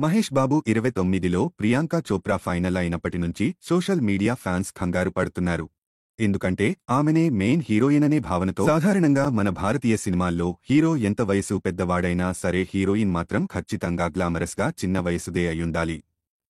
Mahesh Babu 29లో Priyanka Chopra final అయినప్పటి నుంచి social media fans కంగారు పడుతున్నారు. ఎందుకంటే ఆమెనే మెయిన్ హీరోయిన్ అనే భావనతో. సాధారణంగా మన భారతీయ సినిమాల్లో హీరో ఎంత వయసు పెద్దవాడైనా సరే హీరోయిన్ మాత్రం ఖచ్చితంగా గ్లామరస్గా చిన్న వయసుదే అయ్యుండాలి.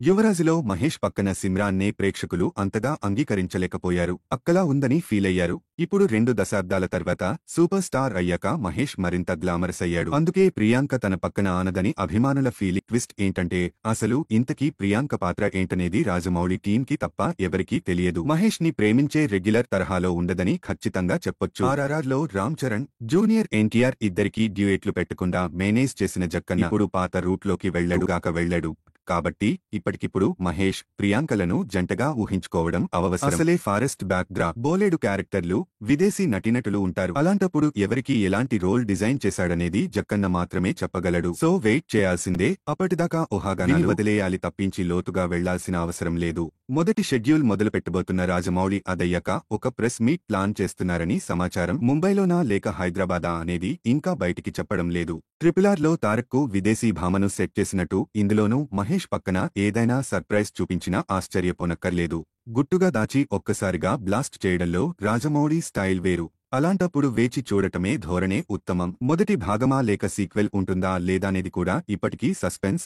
యువరాజులో మహేష్ పక్కన సిమ్రాన్నే ప్రేక్షకులు అంతగా అంగీకరించలేకపోయారు. అక్కలా ఉందని ఫీలయ్యారు. ఇప్పుడు 2 దశాబ్దాల తర్వాత సూపర్ స్టార్ అయ్యాక మహేష్ మరింత గ్లామరస్ అయ్యాడు. అందుకే ప్రియాంక తన పక్కన ఆనదని అభిమానుల ఫీలింగ్. ట్విస్ట్ ఏంటంటే అసలు ఇంతకీ ప్రియాంక పాత్ర ఏంటనేది రాజమౌళి టీంకి తప్ప ఎవరికీ తెలియదు. మహేష్ ని ప్రేమించే రెగ్యులర్ తరహాలో ఉండదని ఖచ్చితంగా చెప్పొచ్చు. ఆర్ఆర్ఆర్లో రామ్ చరణ్, జూనియర్ ఎన్టీఆర్ ఇద్దరికీ డ్యూయెట్లు పెట్టకుండా మేనేజ్ చేసిన జక్కన్న ఇప్పుడు పాత రూట్లోకి వెళ్ళాడు. కాబట్టి ఇప్పటికిప్పుడు మహేష్, ప్రియాంకలను జంటగా ఊహించుకోవడం అవసరం. అసలే ఫారెస్ట్ బ్యాక్ డ్రాప్, బోలెడు క్యారెక్టర్లు, విదేశీ నటీనటులు ఉంటారు. అలాంటప్పుడు ఎవరికి ఎలాంటి రోల్ డిజైన్ చేశాడనేది జక్కన్న మాత్రమే చెప్పగలడు. సో వెయిట్ చేయాల్సిందే. అప్పటిదాకా ఊహాగానాలు వదిలేయాలి తప్పించి లోతుగా వెళ్లాల్సిన అవసరం లేదు. మొదటి షెడ్యూల్ మొదలు పెట్టబోతున్న రాజమౌళి అదయ్యాక ఒక ప్రెస్ మీట్ ప్లాన్ చేస్తున్నారని సమాచారం. ముంబైలోనా లేక హైదరాబాదా అనేది ఇంకా బయటికి చెప్పడం లేదు. RRRలో తారక్కు విదేశీ భామను సెట్ చేసినట్టు ఇందులోనూ మహేష్ పక్కన ఏదైనా సర్ప్రైజ్ చూపించినా ఆశ్చర్యపోనక్కర్లేదు. గుట్టుగా దాచి ఒక్కసారిగా బ్లాస్ట్ చేయడంలో రాజమౌళి స్టైల్ వేరు. అలాంటప్పుడు వేచి చూడటమే ధోరణే ఉత్తమం. మొదటి భాగమా లేక సీక్వెల్ ఉంటుందా లేదానేది కూడా ఇప్పటికీ సస్పెన్స్.